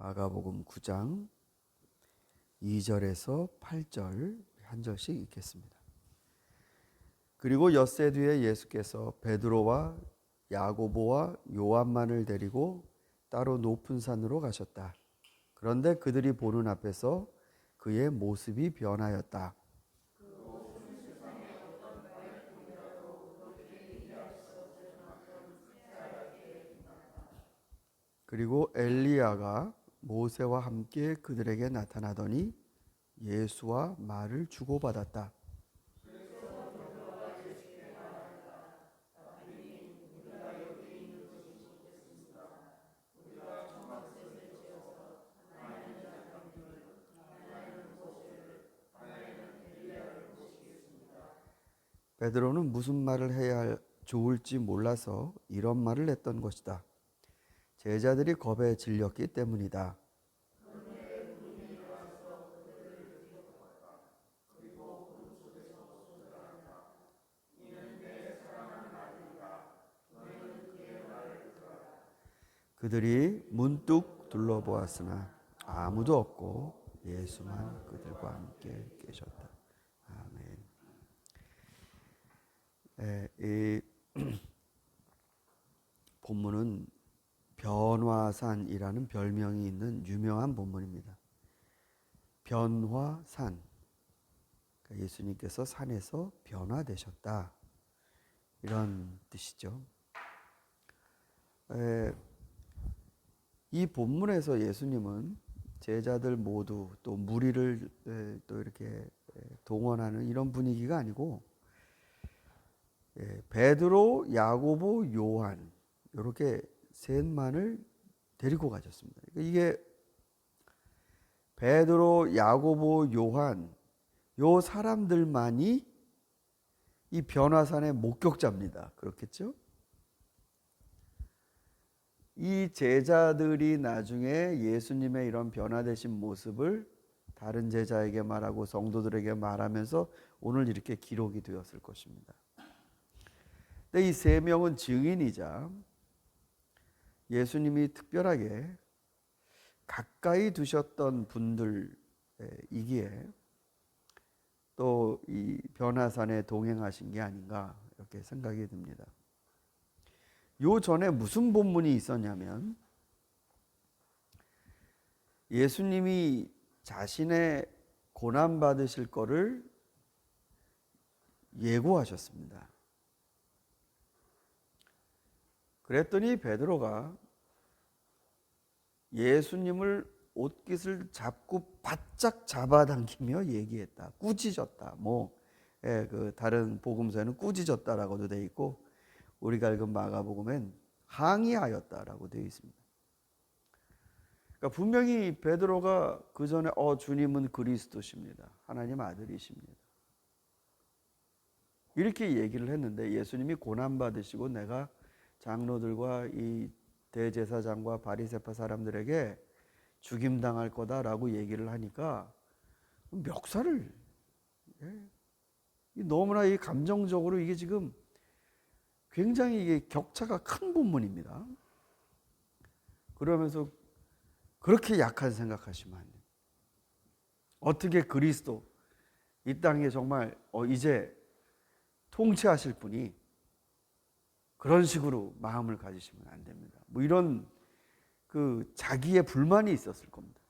마가복음 9장 2절에서 8절 한 절씩 읽겠습니다. 그리고 엿새 뒤에 예수께서 베드로와 야고보와 요한만을 데리고 따로 높은 산으로 가셨다. 그런데 그들이 보는 앞에서 그의 모습이 변하였다. 그리고 엘리야가 모세와 함께 그들에게 나타나더니 예수와 말을 주고받았다. 베드로는 무슨 말을 해야 좋을지 몰라서 이런 말을 했던 것이다. 제자들이 겁에 질렸기 때문이다. 그들이 문득 둘러보았으나 아무도 없고 예수만 그들과 함께 계셨다. 아멘. 이 본문은 변화산이라는 별명이 있는 유명한 본문입니다. 변화산. 그러니까 예수님께서 산에서 변화되셨다. 이런 뜻이죠. 이 본문에서 예수님은 제자들 모두 또 무리를 또 이렇게 동원하는 이런 분위기가 아니고 베드로, 야고보, 요한 이렇게 셋만을 데리고 가셨습니다. 이게 베드로, 야고보, 요한 요 사람들만이 이 변화산의 목격자입니다. 그렇겠죠? 이 제자들이 나중에 예수님의 이런 변화되신 모습을 다른 제자에게 말하고 성도들에게 말하면서 오늘 이렇게 기록이 되었을 것입니다. 근데 이 세 명은 증인이자 예수님이 특별하게 가까이 두셨던 분들이기에 또 이 변화산에 동행하신 게 아닌가 이렇게 생각이 듭니다. 요 전에 무슨 본문이 있었냐면 예수님이 자신의 고난 받으실 거를 예고하셨습니다. 그랬더니 베드로가 예수님을 옷깃을 잡고 바짝 잡아당기며 얘기했다. 꾸짖었다. 그 다른 복음서에는 꾸짖었다라고도 돼 있고 우리가 읽은 마가복음엔 항의하였다라고 되어 있습니다. 그러니까 분명히 베드로가 그 전에 주님은 그리스도십니다. 하나님 아들이십니다. 이렇게 얘기를 했는데 예수님이 고난 받으시고 내가 장로들과 이 대제사장과 바리새파 사람들에게 죽임당할 거다라고 얘기를 하니까 멱살을 너무나 이 감정적으로 이게 지금 굉장히 이게 격차가 큰 본문입니다. 그러면서 그렇게 약한 생각하시면 안 돼요. 어떻게 그리스도 이 땅에 정말 이제 통치하실 분이 그런 식으로 마음을 가지시면 안 됩니다. 이런 그 자기의 불만이 있었을 겁니다.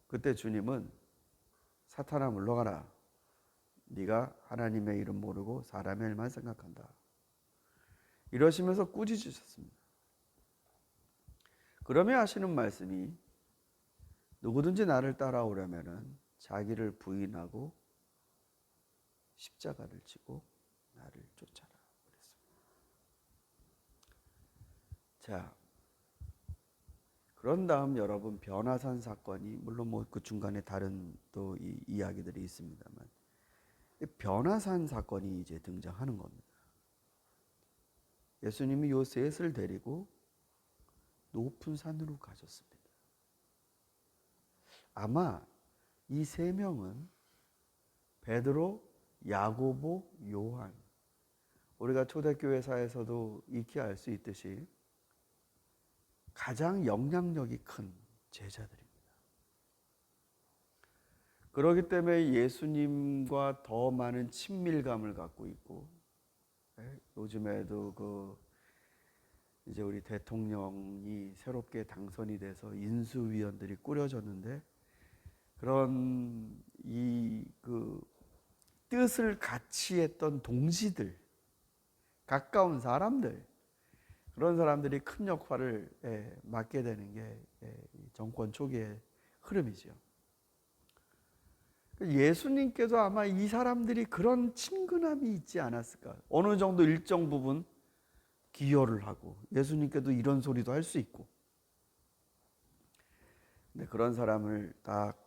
그때 주님은 사탄아 물러가라. 네가 하나님의 이름 모르고 사람의 일만 생각한다. 이러시면서 꾸짖으셨습니다. 그러며 하시는 말씀이 누구든지 나를 따라오려면은 자기를 부인하고 십자가를 지고 나를 쫓아라. 그랬습니다. 자, 그런 다음 여러분 변화산 사건이 물론 그 중간에 다른 또 이 이야기들이 있습니다만 변화산 사건이 이제 등장하는 겁니다. 예수님이 요 셋을 데리고 높은 산으로 가셨습니다. 아마 이 세 명은 베드로, 야고보, 요한 우리가 초대교회사에서도 익히 알 수 있듯이 가장 영향력이 큰 제자들입니다. 그렇기 때문에 예수님과 더 많은 친밀감을 갖고 있고, 요즘에도 이제 우리 대통령이 새롭게 당선이 돼서 인수위원들이 꾸려졌는데, 그런 뜻을 같이 했던 동지들, 가까운 사람들, 그런 사람들이 큰 역할을 맡게 되는 게 정권 초기의 흐름이죠. 예수님께도 아마 이 사람들이 그런 친근함이 있지 않았을까. 어느 정도 일정 부분 기여를 하고, 예수님께도 이런 소리도 할 수 있고. 근데 그런 사람을 딱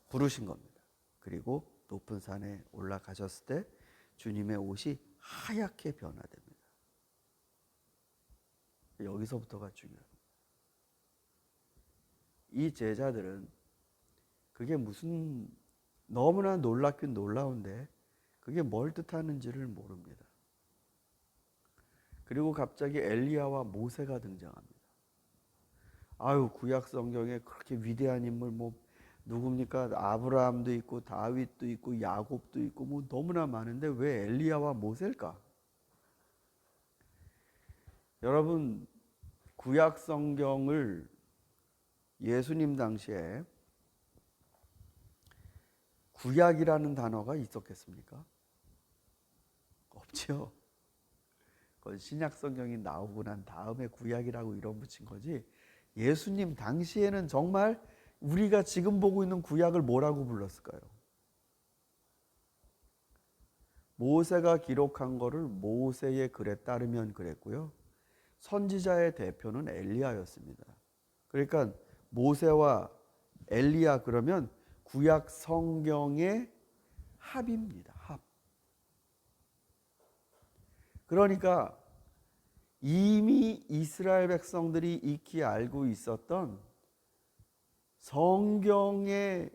부르신 겁니다. 그리고 높은 산에 올라가셨을 때 주님의 옷이 하얗게 변화됩니다. 여기서부터가 중요합니다. 이 제자들은 그게 무슨 너무나 놀랍긴 놀라운데 그게 뭘 뜻하는지를 모릅니다. 그리고 갑자기 엘리야와 모세가 등장합니다. 아유, 구약 성경에 그렇게 위대한 인물 누굽니까? 아브라함도 있고 다윗도 있고 야곱도 있고 너무나 많은데 왜 엘리야와 모세일까? 여러분, 구약 성경을 예수님 당시에 구약이라는 단어가 있었겠습니까? 없죠. 그건 신약 성경이 나오고 난 다음에 구약이라고 이름 붙인 거지. 예수님 당시에는 정말 우리가 지금 보고 있는 구약을 뭐라고 불렀을까요? 모세가 기록한 거를 모세의 글에 따르면 그랬고요. 선지자의 대표는 엘리야였습니다. 그러니까 모세와 엘리야 그러면 구약 성경의 합입니다. 합. 그러니까 이미 이스라엘 백성들이 익히 알고 있었던 성경의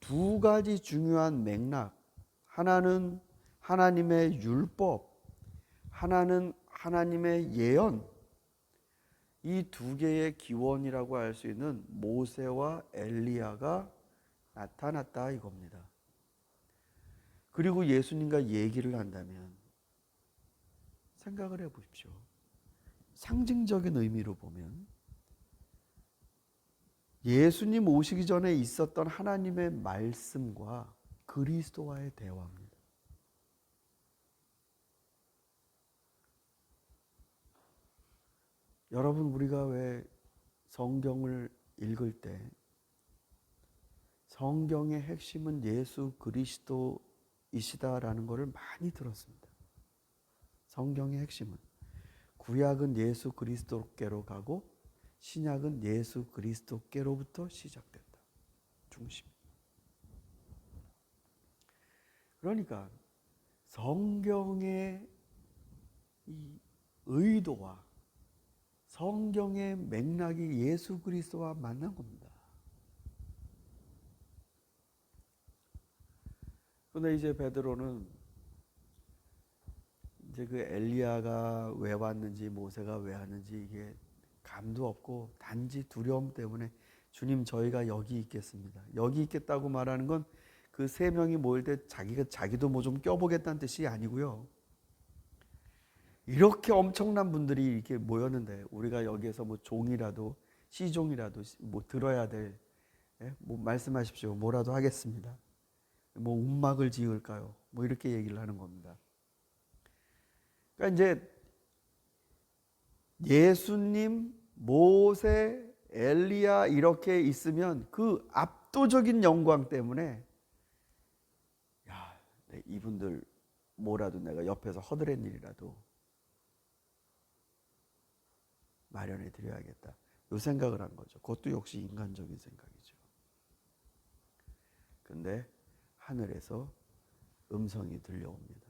두 가지 중요한 맥락, 하나는 하나님의 율법, 하나는 하나님의 예언, 이 두 개의 기원이라고 할 수 있는 모세와 엘리야가 나타났다 이겁니다. 그리고 예수님과 얘기를 한다면 생각을 해보십시오. 상징적인 의미로 보면 예수님 오시기 전에 있었던 하나님의 말씀과 그리스도와의 대화입니다. 여러분, 우리가 왜 성경을 읽을 때 성경의 핵심은 예수 그리스도이시다라는 것을 많이 들었습니다. 성경의 핵심은 구약은 예수 그리스도께로 가고 신약은 예수 그리스도께로부터 시작된다. 중심. 그러니까 성경의 이 의도와 성경의 맥락이 예수 그리스도와 만난 겁니다. 그런데 이제 베드로는 이제 그 엘리야가 왜 왔는지 모세가 왜 왔는지 이게 감도 없고 단지 두려움 때문에 주님 저희가 여기 있겠습니다. 여기 있겠다고 말하는 건 그 세 명이 모일 때 자기도 뭐 좀 껴보겠다는 뜻이 아니고요. 이렇게 엄청난 분들이 이렇게 모였는데 우리가 여기에서 뭐 종이라도 시종이라도 뭐 들어야 될 뭐 말씀하십시오. 뭐라도 하겠습니다. 뭐 움막을 지을까요? 뭐 이렇게 얘기를 하는 겁니다. 그러니까 이제 예수님, 모세, 엘리야 이렇게 있으면 그 압도적인 영광 때문에 야, 이분들 뭐라도 내가 옆에서 허드렛 일이라도 마련해 드려야겠다. 이 생각을 한 거죠. 그것도 역시 인간적인 생각이죠. 근데 하늘에서 음성이 들려옵니다.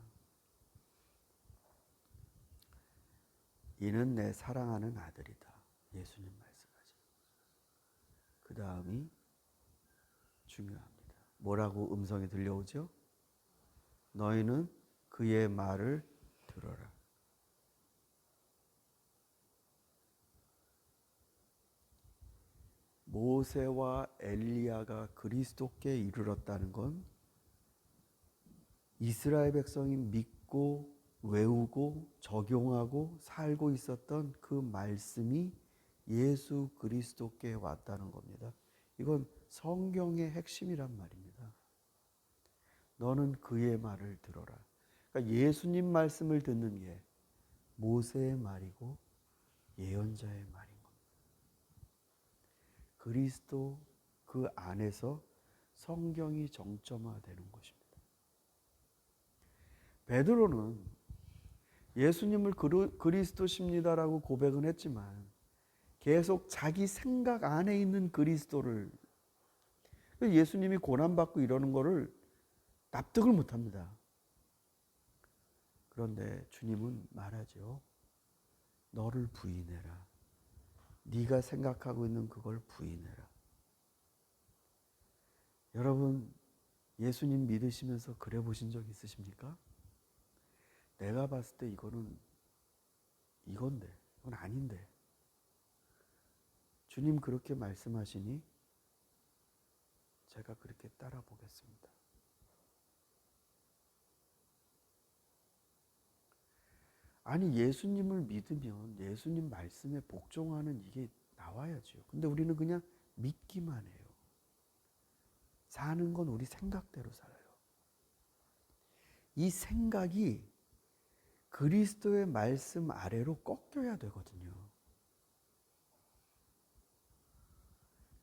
이는 내 사랑하는 아들이다. 예수님 말씀하신. 그 다음이 중요합니다. 뭐라고 음성이 들려오죠? 너희는 그의 말을 들어라. 모세와 엘리야가 그리스도께 이르렀다는 건 이스라엘 백성이 믿고 외우고 적용하고 살고 있었던 그 말씀이 예수 그리스도께 왔다는 겁니다. 이건 성경의 핵심이란 말입니다. 너는 그의 말을 들어라. 그러니까 예수님 말씀을 듣는 게 모세의 말이고 예언자의 말인 겁니다. 그리스도 그 안에서 성경이 정점화되는 것입니다. 베드로는 예수님을 그리스도십니다라고 고백은 했지만 계속 자기 생각 안에 있는 그리스도를, 예수님이 고난받고 이러는 거를 납득을 못합니다. 그런데 주님은 말하죠. 너를 부인해라. 네가 생각하고 있는 그걸 부인해라. 여러분, 예수님 믿으시면서 그래 보신 적 있으십니까? 내가 봤을 때 이건 아닌데. 주님 그렇게 말씀하시니 제가 그렇게 따라 보겠습니다. 아니, 예수님을 믿으면 예수님 말씀에 복종하는 이게 나와야죠. 근데 우리는 그냥 믿기만 해요. 사는 건 우리 생각대로 살아요. 이 생각이 그리스도의 말씀 아래로 꺾여야 되거든요.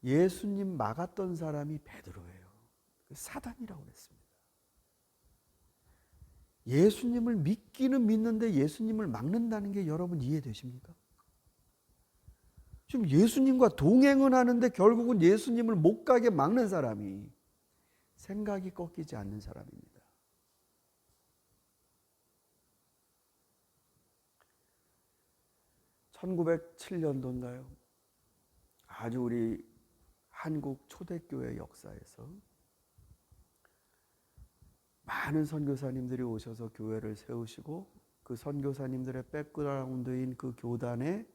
예수님 막았던 사람이 베드로예요. 사단이라고 그랬습니다. 예수님을 믿기는 믿는데 예수님을 막는다는 게 여러분 이해되십니까? 지금 예수님과 동행은 하는데 결국은 예수님을 못 가게 막는 사람이 생각이 꺾이지 않는 사람입니다. (1907년도인가요) 아주 우리 한국 초대교회 역사에서 많은 선교사님들이 오셔서 교회를 세우시고 그 선교사님들의 백그라운드인 그 교단에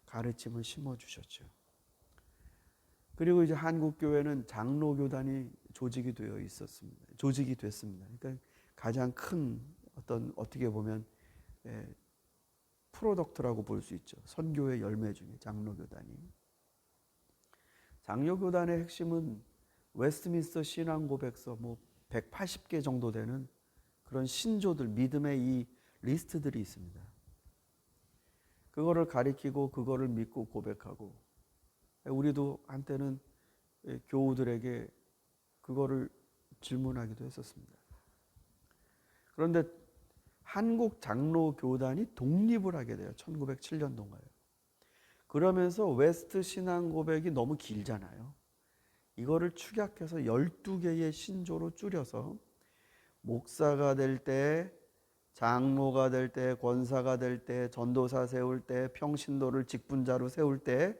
가르침을 심어주셨죠. 그리고 이제 한국교회는 장로교단이 조직이 됐습니다. 그러니까 가장 큰 어떻게 보면 프로덕트라고 볼 수 있죠. 선교의 열매 중에 장로교단이. 장로교단의 핵심은 웨스트민스터 신앙고백서 180개 정도 되는 그런 신조들, 믿음의 이 리스트들이 있습니다. 그거를 가리키고 그거를 믿고 고백하고, 우리도 한때는 교우들에게 그거를 질문하기도 했었습니다. 그런데 한국 장로교단이 독립을 하게 돼요. 1907년도인가요? 그러면서 웨스트 신앙 고백이 너무 길잖아요. 이거를 축약해서 12개의 신조로 줄여서 목사가 될 때, 장로가 될 때, 권사가 될 때, 전도사 세울 때, 평신도를 직분자로 세울 때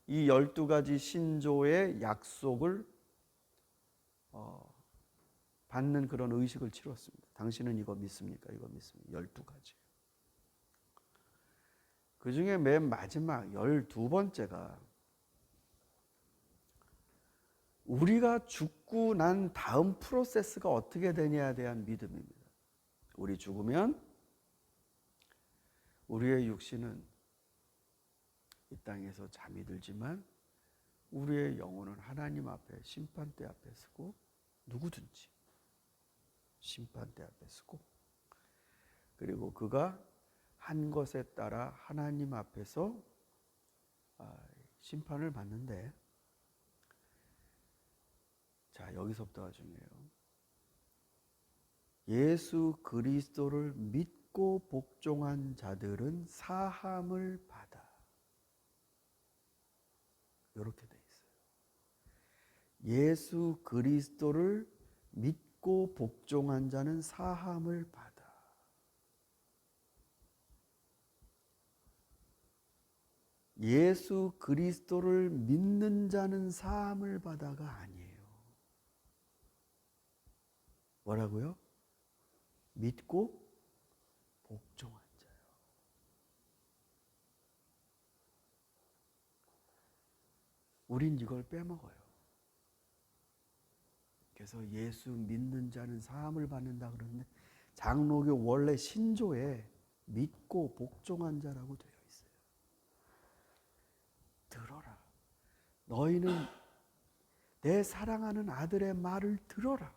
이 12가지 신조의 약속을 받는 그런 의식을 치렀습니다. 당신은 이거 믿습니까? 이거 믿습니까? 12가지. 그 중에 맨 마지막 12번째가 우리가 죽고 난 다음 프로세스가 어떻게 되냐에 대한 믿음입니다. 우리 죽으면 우리의 육신은 이 땅에서 잠이 들지만 우리의 영혼은 하나님 앞에 심판대 앞에 서고, 누구든지 심판대 앞에 서고, 그리고 그가 한 것에 따라 하나님 앞에서 심판을 받는데, 자, 여기서부터가 중요해요. 예수 그리스도를 믿고 복종한 자들은 사함을 받아. 이렇게 돼 있어요. 예수 그리스도를 믿고 복종한 자는 사함을 받아. 예수 그리스도를 믿는 자는 사함을 받아가 아니에요. 뭐라고요? 믿고 복종한 자요. 우린 이걸 빼먹어요. 그래서 예수 믿는 자는 사함을 받는다 그러는데 장로교 원래 신조에 믿고 복종한 자라고 되어 있어요. 들어라. 너희는 내 사랑하는 아들의 말을 들어라.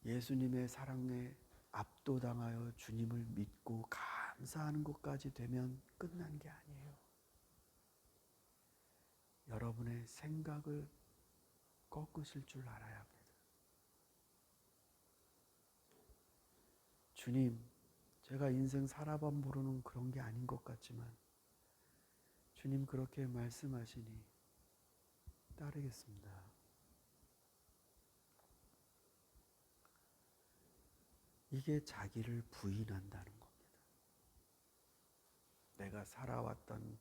예수님의 사랑에 압도당하여 주님을 믿고 감사하는 것까지 되면 끝난 게 아니에요. 여러분의 생각을 꺾으실 줄 알아야 합니다. 주님, 제가 인생 살아봐 모르는 그런 게 아닌 것 같지만 주님 그렇게 말씀하시니 따르겠습니다. 이게 자기를 부인한다는 겁니다. 내가 살아왔던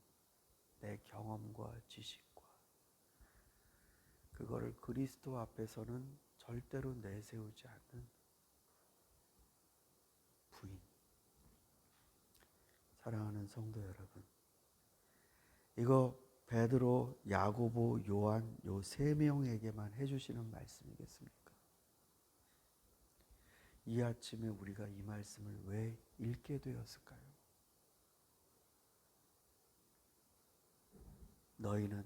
내 경험과 지식과 그거를 그리스도 앞에서는 절대로 내세우지 않는 부인. 사랑하는 성도 여러분, 이거 베드로, 야고보, 요한 요 세 명에게만 해주시는 말씀이겠습니까? 이 아침에 우리가 이 말씀을 왜 읽게 되었을까요? 너희는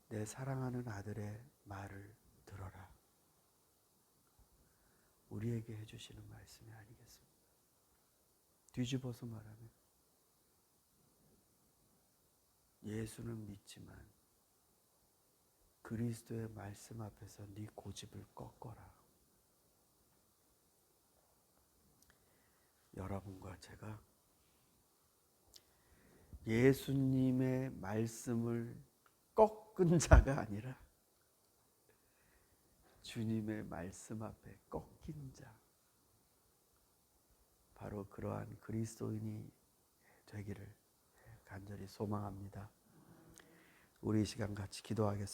내 사랑하는 아들의 말을 들어라. 우리에게 해주시는 말씀이 아니겠습니까? 뒤집어서 말하면 예수는 믿지만 그리스도의 말씀 앞에서 네 고집을 꺾어라. 여러분과 제가 예수님의 말씀을 꺾은 자가 아니라 주님의 말씀 앞에 꺾인 자, 바로 그러한 그리스도인이 되기를 간절히 소망합니다. 우리 이 시간 같이 기도하겠습니다.